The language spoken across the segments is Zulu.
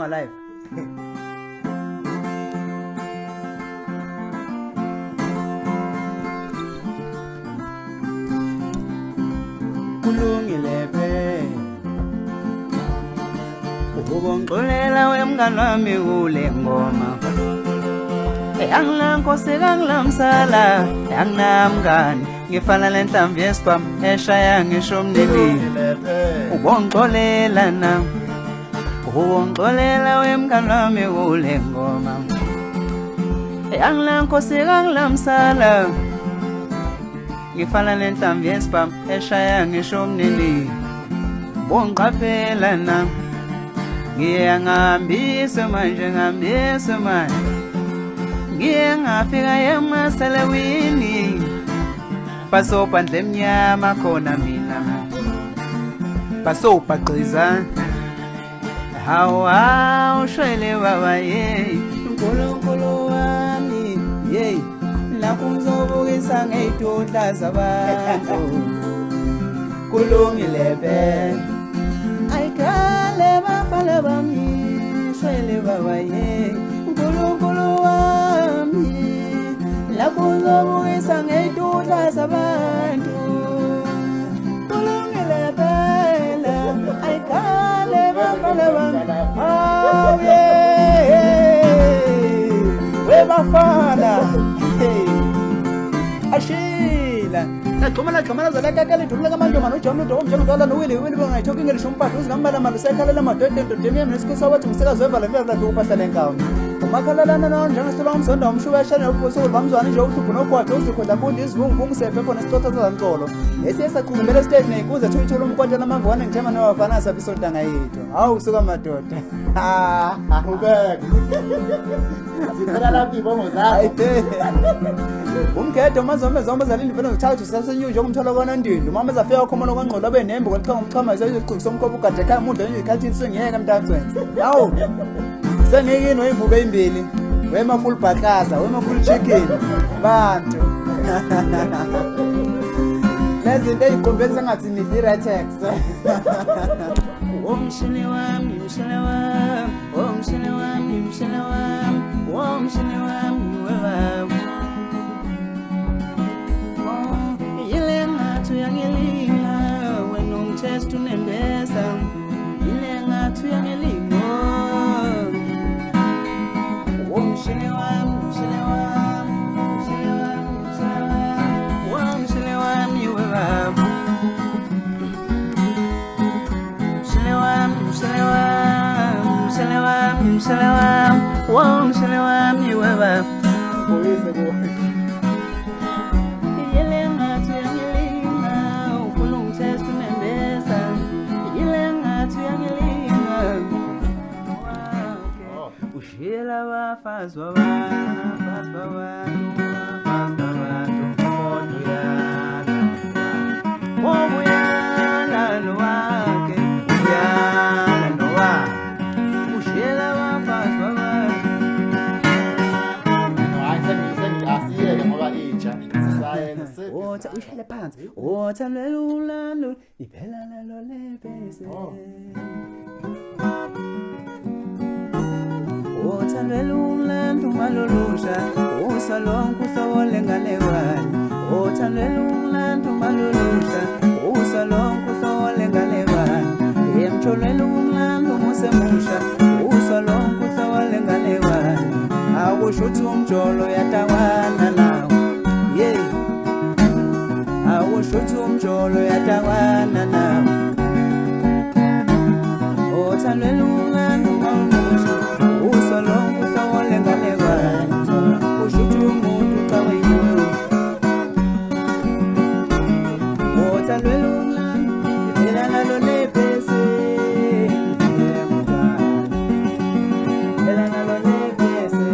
unga live. Kulungile phe ubongolela wemngani wami kule ngoma Yangilankosi kangilamsala yanginamngani ngifana lenhlamvu yesibhamu eshaya ngisho umnili ubongolela na ubongolela wemngani wami kule ngoma Yangilankosi kangilamsala ngifana lenhlamvu yesibhamu eshaya ngisho umnili bonqaphela na ngiyangihambisa manje ngihambisa manje ngiye ngafika emaselewini basobhandle emnyama khona mina basobhaqhiza hawa ushwele baba ye uNkulunkulu wami ye lapho ngizobukisa ngey'dudla zabantu kulungile be ayikale bafana bami shwele baba ye uNkulunkulu wami lapho ngizobukisa ngey'dudla zabantu kulungile phela ayikale bafana bami awu ye webafana ashila naxhumana zalakakala idulula kamantombana uJohn uDowo umjelo udala noWilly bangayithoki ngelisho umphathi uzingambala mali usekhalela amadoda endodeni nesikusa wathi umsikazi wevala lemvela uphahla lenkawu umakhalalana nawo njengasithola umzonda umshubashana ubuso bamzwana nje uhlupho nogwatho uzikhodla kundi izivunguvungu sefe khona isitotha sazantsolo esiye saqhubela state ney'nkuza thuyithola umkwatha namavwana ngithema nowafana saphi isodanga yethu hawu suka madoda ubeka zithela lapho ibongo zakho umkhetho mazombe zombe zalindi vele ngithathu sasenyuju njengomthwalo kwanandindi umama ezafika khomona kwangqola abe nembe kwathiwa ngumchama isigciki somkhopha ugade ekhaya umuntu enye ikhalithini sengiyeka mntakwethu hawu sengiyekini wey'mvubu ey'mbili wema-full bhakaza wema-full chicken bantu nezinto ey'qombeni sengathi ni-Viratex Mshele wami, mshele wami, oh mshele wami, mshele wami, oh mshele wami, wewe. Oh, ile ngatu yangelinga, wena umthetho unembesa, ile ngatu yangelinga. Oh mshele wami, mshele wami, mshele wami, mshele wami, oh mshele wami, wewe. Mshele wami, wow, mshele wami wewe. Ile ngatu yangelinga, ufuna ungithetha unembesa. Ile ngatu yangelinga. Ushila bafazi babantu, bafazi babantu, bafazi babantu, koduyana. Koduyana nowake, uyana nowake. Ushila bafazi babantu. Asiyeke ngoba intsha sisayena Wotha ushele phansi. Wotha lelulalo, iphela lelo lebese. Wotha lelulalo malolusha, usalonke uhlole ngalewani. Wotha lelulalo malolusha, usalonke uhlole ngalewani. Emtholele umlando musemusha, usalonke uhlole ngalewani. Akusho ukuthi umjolo yatawana nawo. Yeah. Akusho ukuthi umjolo yatawana nawo. Othandweni umlando mawumusha, usalonke uhlole ngalewani. Kusho ukuthi umuntu ucawe yini. Othandweni umlando, iphela nalo lebese. Iphela nalo lebese.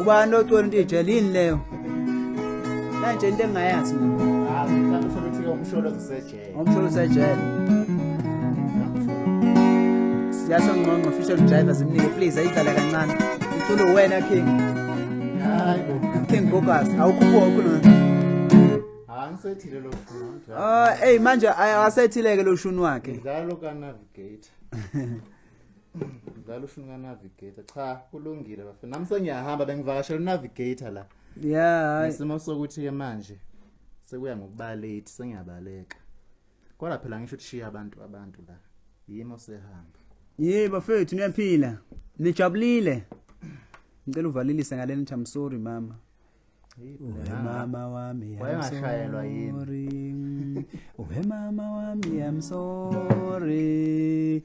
Ubani ocela into ijelini leyo. Manje into engayazi mina. Ah, mhlawumbe usho ukuthi umsholo usejele. Umsholo usejele. Siyasongqonqa official drivers imnike please ayidlala kancane. Uculo wena King. Hayibo. King Bogas awukhupho khona. Angisethile lo shunu. Hey manje asethileke lo shunu wakhe. Ngidlala ka navigator. Ngidlala ushunu ka navigator. Cha, kulungile bafana. Nami sengiyahamba bengivakashela navigator la. Yeah. Isimo sokuthi ke manje sekuya ngokuba late sengiyabaleka. Kodwa phela ngisho ukushiya abantu la. Yimo sehamba. Yebo bafethu niyaphila. Nijabulile. Ngicela uvalilise ngaleni I'm sorry mama. Mama wami wayengashayelwa yini? Mama wami I'm sorry.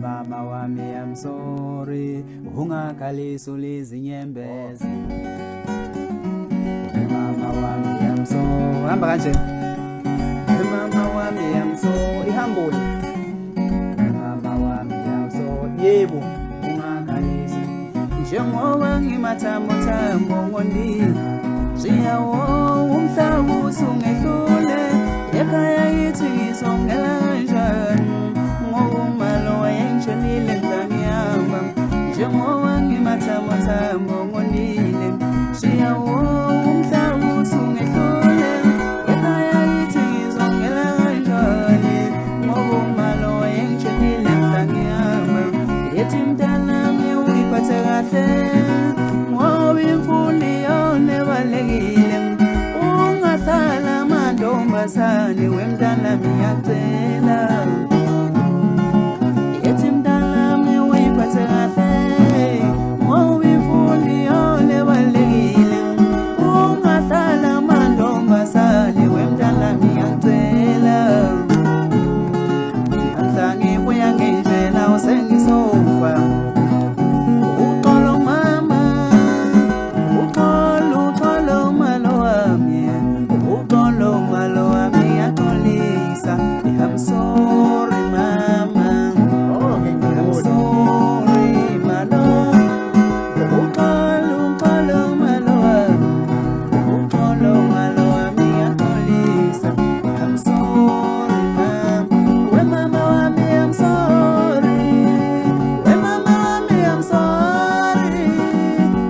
Mama wami I'm sorry. Ungakhalisa lezinyembezi. Mama wami I'm sorry. Hamba kanje. Mama wami I'm sorry. Ihambule. Mama wami I'm sorry. Yebo ungakhalisa. Njengoba ngimathambo ngondini. Siyawo umhlaba usungedlule ekhaya yithi ngizongela kanjani ngomalo wayengishelile ngiyahamba njengoba ngimathambo ngondile siyawo umhlaba usungedlule ekhaya yithi ngizongela kanjani ngomalo wayengishelile ngiyahamba yethi mntanami uyiphathe kahle ngoba imfundo nebalekile ungahlala mantombazane wemntana ngiyacela yethi mntanami uyiphathe kahle ngoba imfundo nebalekile ungahlala mantombazane wemntana ngiyacela angizange buya ngendlela usengisofa I'm sorry, mama. I'm sorry, my love. Ukolo, my love. Ukolo, my love, me a police. I'm sorry, mama. When mama want me, I'm sorry. When mama want me, I'm sorry.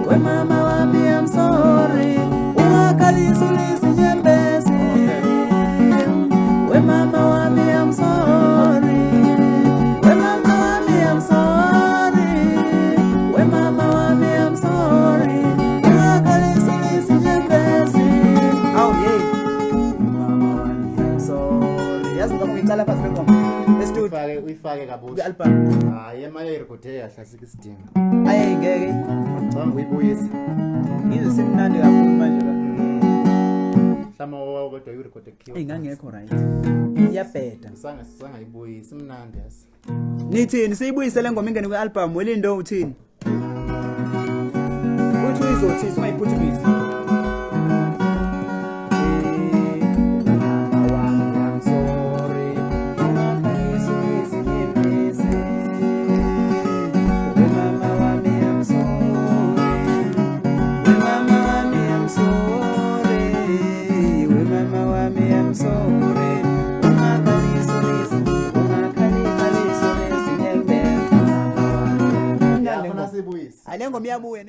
When mama want me, I'm sorry. Ungakhalisa lezinyembezi. When mama want me, I'm sorry. When mama want me, I'm sorry. When mama want me, I'm sorry. Ungakhalisa lezinyembezi. Oh yeah. Mama want me, I'm sorry. Yazi ngakuyicala phansi ngoma. Let's do it. Uyifake kabuhle. Album. Hayi emaye rekhode yahlasika isidingo. Ayi ngeke. Ngicabanga uyibuyisa. Yize simnandi kakhulu manje ba. Hlama kodwa uyirekhode kiyo. Ingangekho right. Iyabheda. Sangayibuyisa imnandi yasi. Nithini siyibuyisele ngoma ingene kwi-album welindo uthini? Uthi uyizothi singayiphuthumise. Ale ngoma iyabuya